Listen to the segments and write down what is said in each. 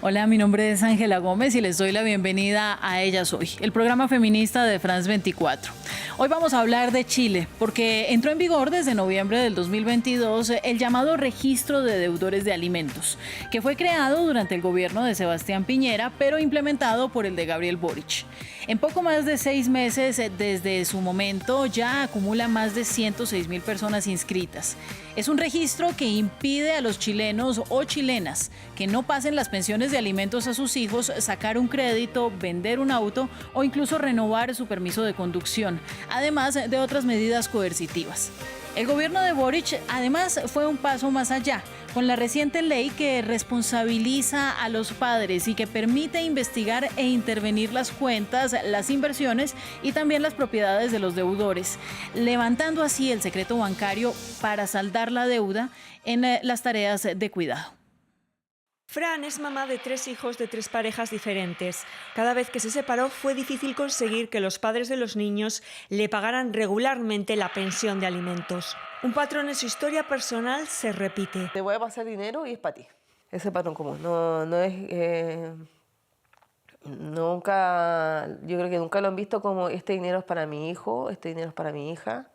Hola, mi nombre es Ángela Gómez y les doy la bienvenida a Ella Soy, el programa feminista de France 24. Hoy vamos a hablar de Chile, porque entró en vigor desde noviembre del 2022 el llamado Registro de Deudores de Alimentos, que fue creado durante el gobierno de Sebastián Piñera, pero implementado por el de Gabriel Boric. En poco más de 6 meses desde su momento ya acumula más de 106.000 personas inscritas. Es un registro que impide a los chilenos o chilenas que no pasen las pensiones de alimentos a sus hijos, sacar un crédito, vender un auto o incluso renovar su permiso de conducción, además de otras medidas coercitivas. El gobierno de Boric además fue un paso más allá, con la reciente ley que responsabiliza a los padres y que permite investigar e intervenir las cuentas, las inversiones y también las propiedades de los deudores, levantando así el secreto bancario para saldar la deuda en las tareas de cuidado. Fran es mamá de 3 hijos de 3 parejas diferentes. Cada vez que se separó fue difícil conseguir que los padres de los niños le pagaran regularmente la pensión de alimentos. Un patrón en su historia personal se repite. Te voy a pasar dinero y es para ti. Ese patrón común. No es... nunca... Yo creo que nunca lo han visto como este dinero es para mi hijo, este dinero es para mi hija.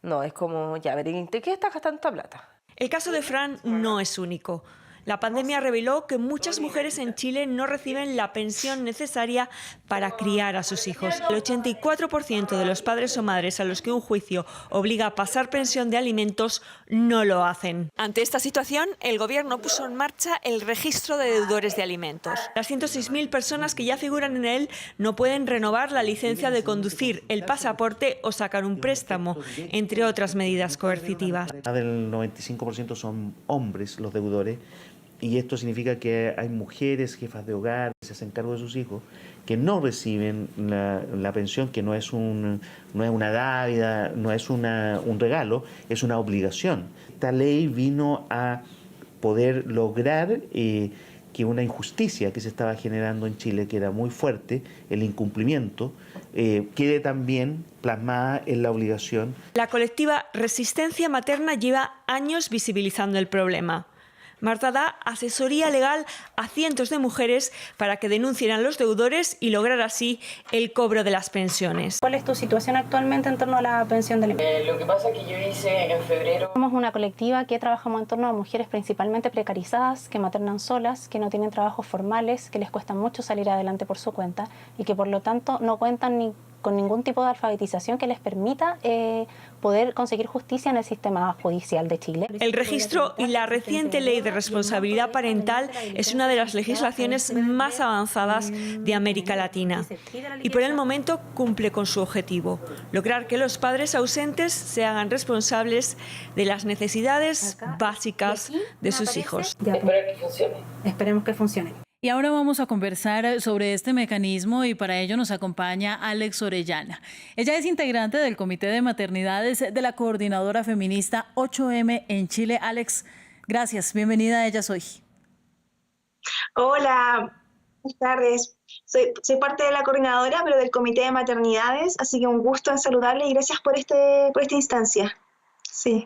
No, es como, ya, ¿de qué estás gastando esta plata? El caso de Fran no es único. La pandemia reveló que muchas mujeres en Chile no reciben la pensión necesaria para criar a sus hijos. El 84% de los padres o madres a los que un juicio obliga a pasar pensión de alimentos no lo hacen. Ante esta situación, el gobierno puso en marcha el registro de deudores de alimentos. Las 106.000 personas que ya figuran en él no pueden renovar la licencia de conducir, el pasaporte o sacar un préstamo, entre otras medidas coercitivas. Del 95% son hombres los deudores. Y esto significa que hay mujeres, jefas de hogar, que se hacen cargo de sus hijos, que no reciben la pensión, que no es una dávida, no es un regalo, es una obligación. Esta ley vino a poder lograr que una injusticia que se estaba generando en Chile, que era muy fuerte, el incumplimiento, quede también plasmada en la obligación. La colectiva Resistencia Materna lleva años visibilizando el problema. Marta da asesoría legal a cientos de mujeres para que denuncien a los deudores y lograr así el cobro de las pensiones. ¿Cuál es tu situación actualmente en torno a la pensión de alimentos? Lo que pasa es que yo hice en febrero... Somos una colectiva que trabajamos en torno a mujeres principalmente precarizadas, que maternan solas, que no tienen trabajos formales, que les cuesta mucho salir adelante por su cuenta y que por lo tanto no cuentan con ningún tipo de alfabetización que les permita poder conseguir justicia en el sistema judicial de Chile. El registro y la reciente ley de responsabilidad parental es una de las legislaciones más avanzadas de América Latina y por el momento cumple con su objetivo, lograr que los padres ausentes se hagan responsables de las necesidades básicas de sus hijos. Espero que funcione. Esperemos que funcione. Y ahora vamos a conversar sobre este mecanismo y para ello nos acompaña Alex Orellana. Ella es integrante del Comité de Maternidades de la Coordinadora Feminista 8M en Chile. Alex, gracias. Bienvenida a Ella Soy. Hola, buenas tardes. Soy parte de la coordinadora, pero del Comité de Maternidades, así que un gusto en saludarle y gracias por esta instancia. Sí.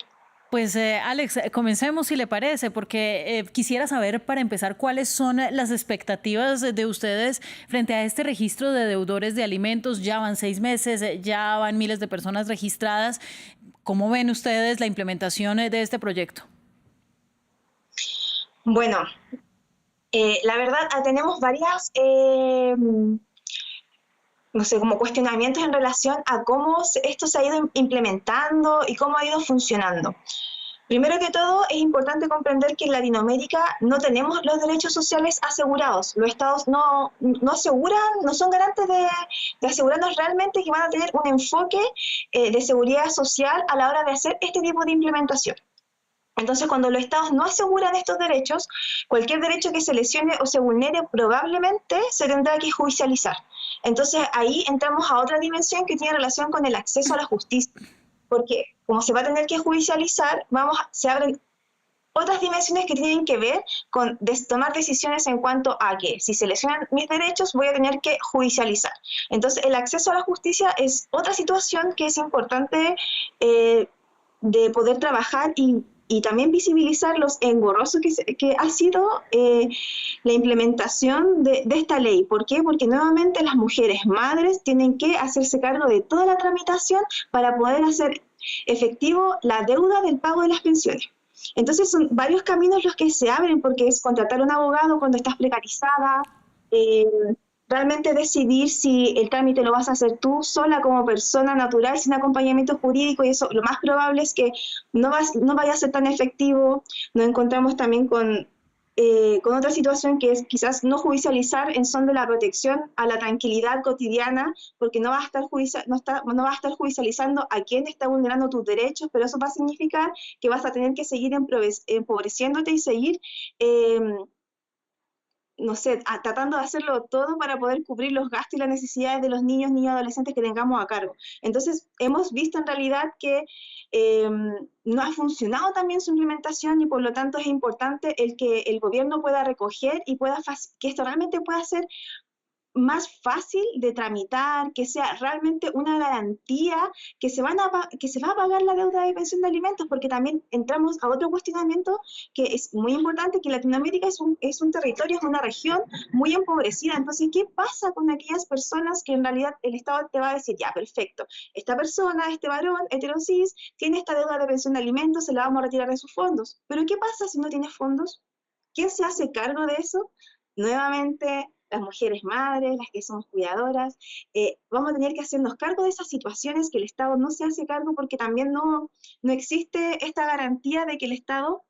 Pues Alex, comencemos si le parece, porque quisiera saber para empezar cuáles son las expectativas de ustedes frente a este registro de deudores de alimentos. Ya van 6 meses, ya van miles de personas registradas. ¿Cómo ven ustedes la implementación de este proyecto? Bueno, la verdad tenemos varias como cuestionamientos en relación a cómo esto se ha ido implementando y cómo ha ido funcionando. Primero que todo, es importante comprender que en Latinoamérica no tenemos los derechos sociales asegurados. Los estados no aseguran, no son garantes de asegurarnos realmente que van a tener un enfoque de seguridad social a la hora de hacer este tipo de implementación. Entonces, cuando los estados no aseguran estos derechos, cualquier derecho que se lesione o se vulnere probablemente se tendrá que judicializar. Entonces, ahí entramos a otra dimensión que tiene relación con el acceso a la justicia. Porque como se va a tener que judicializar, se abren otras dimensiones que tienen que ver con tomar decisiones en cuanto a que si se lesionan mis derechos voy a tener que judicializar. Entonces, el acceso a la justicia es otra situación que es importante de poder trabajar y y también visibilizar los engorrosos que ha sido la implementación de esta ley. ¿Por qué? Porque nuevamente las mujeres madres tienen que hacerse cargo de toda la tramitación para poder hacer efectivo la deuda del pago de las pensiones. Entonces son varios caminos los que se abren, porque es contratar a un abogado cuando estás precarizada, realmente decidir si el trámite lo vas a hacer tú sola como persona natural sin acompañamiento jurídico, y eso lo más probable es que no vaya a ser tan efectivo. Nos encontramos también con otra situación que es quizás no judicializar en son de la protección a la tranquilidad cotidiana, porque no vas a estar judicializando a quien está vulnerando tus derechos, pero eso va a significar que vas a tener que seguir empobreciéndote y seguir no sé, tratando de hacerlo todo para poder cubrir los gastos y las necesidades de los niños y adolescentes que tengamos a cargo. Entonces, hemos visto en realidad que no ha funcionado también su implementación, y por lo tanto es importante el que el gobierno pueda recoger y que esto realmente pueda ser más fácil de tramitar, que sea realmente una garantía que se va a pagar la deuda de pensión de alimentos, porque también entramos a otro cuestionamiento que es muy importante, que Latinoamérica es un territorio, es una región muy empobrecida. Entonces, ¿qué pasa con aquellas personas que en realidad el Estado te va a decir, ya, perfecto, esta persona, este varón, heterosis, tiene esta deuda de pensión de alimentos, se la vamos a retirar de sus fondos? Pero ¿qué pasa si no tiene fondos? ¿Quién se hace cargo de eso? Nuevamente, las mujeres madres, las que somos cuidadoras, vamos a tener que hacernos cargo de esas situaciones que el Estado no se hace cargo, porque también no existe esta garantía de que el Estado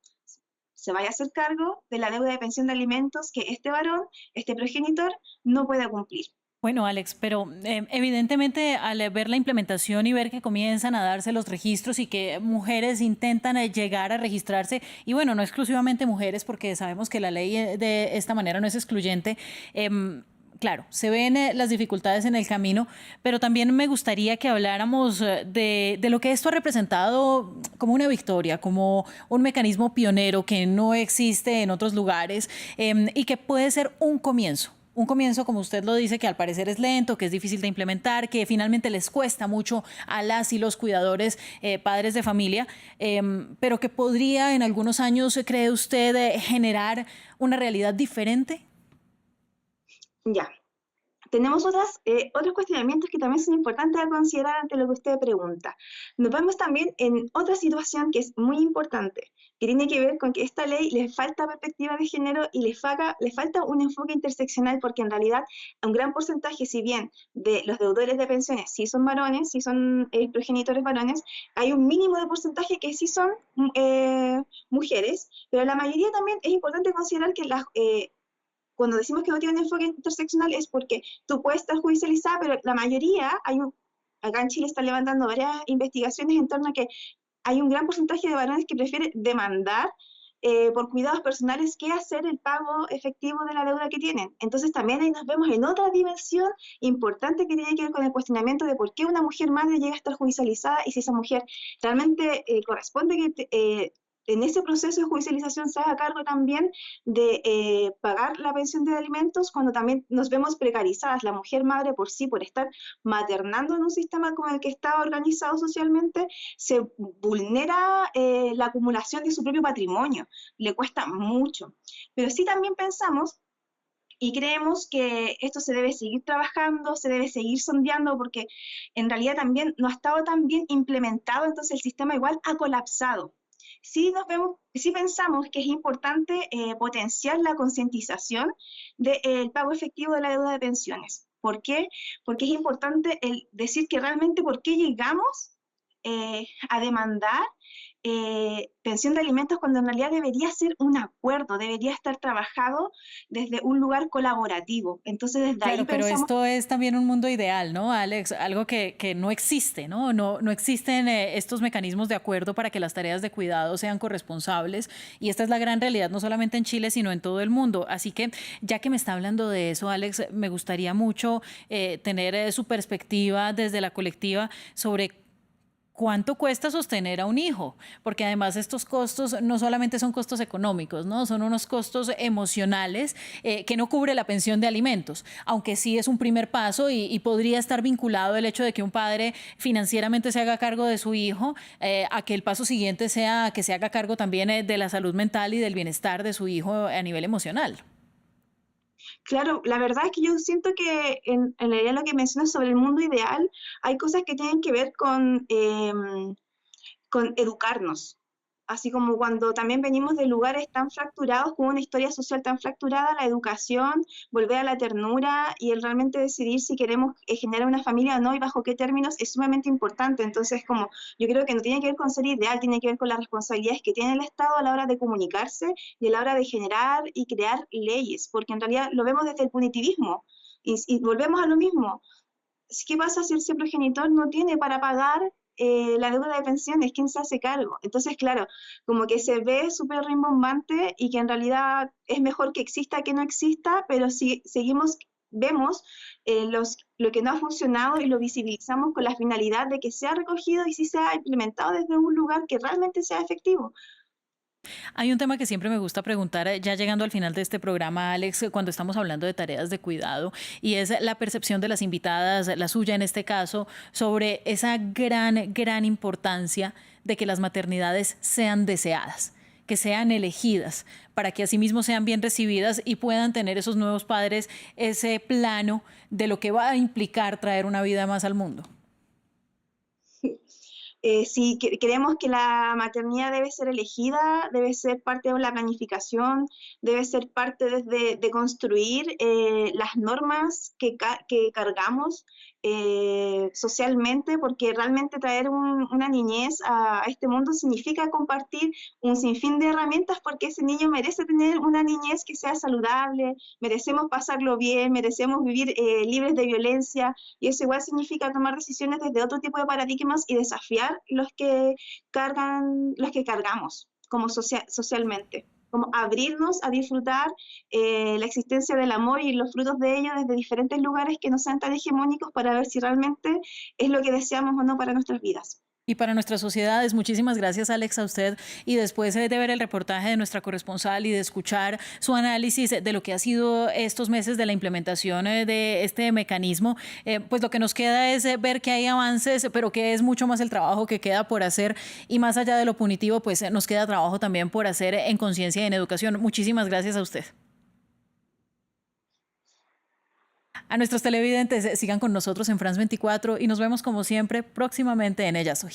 se vaya a hacer cargo de la deuda de pensión de alimentos que este varón, este progenitor, no pueda cumplir. Bueno, Alex, pero evidentemente al ver la implementación y ver que comienzan a darse los registros y que mujeres intentan llegar a registrarse, y bueno, no exclusivamente mujeres, porque sabemos que la ley de esta manera no es excluyente, claro, se ven las dificultades en el camino, pero también me gustaría que habláramos de lo que esto ha representado como una victoria, como un mecanismo pionero que no existe en otros lugares, y que puede ser un comienzo. Un comienzo, como usted lo dice, que al parecer es lento, que es difícil de implementar, que finalmente les cuesta mucho a las y los cuidadores, padres de familia, pero que podría en algunos años, ¿cree usted, generar una realidad diferente? Ya. Tenemos otros cuestionamientos que también son importantes a considerar ante lo que usted pregunta. Nos vemos también en otra situación que es muy importante, que tiene que ver con que a esta ley le falta perspectiva de género y le falta un enfoque interseccional, porque en realidad un gran porcentaje, si bien de los deudores de pensiones sí son varones, sí son progenitores varones, hay un mínimo de porcentaje que sí son mujeres, pero la mayoría también es importante considerar que cuando decimos que no tiene un enfoque interseccional es porque tú puedes estar judicializada, pero la mayoría, acá en Chile están levantando varias investigaciones en torno a que hay un gran porcentaje de varones que prefieren demandar por cuidados personales que hacer el pago efectivo de la deuda que tienen. Entonces también ahí nos vemos en otra dimensión importante que tiene que ver con el cuestionamiento de por qué una mujer madre llega a estar judicializada, y si esa mujer realmente corresponde que en ese proceso de judicialización se haga cargo también de pagar la pensión de alimentos, cuando también nos vemos precarizadas. La mujer madre por sí, por estar maternando en un sistema como el que está organizado socialmente, se vulnera la acumulación de su propio patrimonio, le cuesta mucho. Pero sí también pensamos y creemos que esto se debe seguir trabajando, se debe seguir sondeando, porque en realidad también no ha estado tan bien implementado, entonces el sistema igual ha colapsado. Sí pensamos que es importante potenciar la concientización del pago efectivo de la deuda de pensiones. ¿Por qué? Porque es importante decir que realmente por qué llegamos a demandar pensión de alimentos, cuando en realidad debería ser un acuerdo, debería estar trabajado desde un lugar colaborativo. Entonces, desde Claro, ahí pero pensamos... esto es también un mundo ideal, ¿no, Alex? Algo que no existe, ¿no? No existen estos mecanismos de acuerdo para que las tareas de cuidado sean corresponsables, y esta es la gran realidad, no solamente en Chile, sino en todo el mundo. Así que, ya que me está hablando de eso, Alex, me gustaría mucho tener su perspectiva desde la colectiva sobre ¿cuánto cuesta sostener a un hijo? Porque además estos costos no solamente son costos económicos, ¿no? Son unos costos emocionales que no cubre la pensión de alimentos, aunque sí es un primer paso y podría estar vinculado el hecho de que un padre financieramente se haga cargo de su hijo, a que el paso siguiente sea que se haga cargo también de la salud mental y del bienestar de su hijo a nivel emocional. Claro, la verdad es que yo siento que en realidad lo que mencionas sobre el mundo ideal, hay cosas que tienen que ver con educarnos. Así como cuando también venimos de lugares tan fracturados, con una historia social tan fracturada, la educación, volver a la ternura y el realmente decidir si queremos generar una familia o no y bajo qué términos es sumamente importante. Entonces, como yo creo que no tiene que ver con ser ideal, tiene que ver con las responsabilidades que tiene el Estado a la hora de comunicarse y a la hora de generar y crear leyes, porque en realidad lo vemos desde el punitivismo y volvemos a lo mismo. ¿Qué pasa si ese progenitor no tiene para pagar la deuda de pensiones? ¿Quién se hace cargo? Entonces, claro, como que se ve súper rimbombante y que en realidad es mejor que exista que no exista, pero si seguimos, vemos lo que no ha funcionado y lo visibilizamos con la finalidad de que sea recogido y si sea implementado desde un lugar que realmente sea efectivo. Hay un tema que siempre me gusta preguntar, ya llegando al final de este programa, Alex, cuando estamos hablando de tareas de cuidado, y es la percepción de las invitadas, la suya en este caso, sobre esa gran importancia de que las maternidades sean deseadas, que sean elegidas, para que asimismo sean bien recibidas y puedan tener esos nuevos padres ese plano de lo que va a implicar traer una vida más al mundo. Si creemos que la maternidad debe ser elegida, debe ser parte de la planificación, debe ser parte de construir las normas que cargamos socialmente, porque realmente traer una niñez a este mundo significa compartir un sinfín de herramientas, porque ese niño merece tener una niñez que sea saludable, merecemos pasarlo bien, merecemos vivir libres de violencia, y eso igual significa tomar decisiones desde otro tipo de paradigmas y desafiar los que cargamos como socialmente, como abrirnos a disfrutar la existencia del amor y los frutos de ello desde diferentes lugares que no sean tan hegemónicos para ver si realmente es lo que deseamos o no para nuestras vidas. Y para nuestras sociedades, muchísimas gracias, Alex, a usted. Y después de ver el reportaje de nuestra corresponsal y de escuchar su análisis de lo que ha sido estos meses de la implementación de este mecanismo, pues lo que nos queda es ver que hay avances, pero que es mucho más el trabajo que queda por hacer. Y más allá de lo punitivo, pues nos queda trabajo también por hacer en conciencia y en educación. Muchísimas gracias a usted. A nuestros televidentes, sigan con nosotros en France 24 y nos vemos como siempre próximamente en Ella Soy.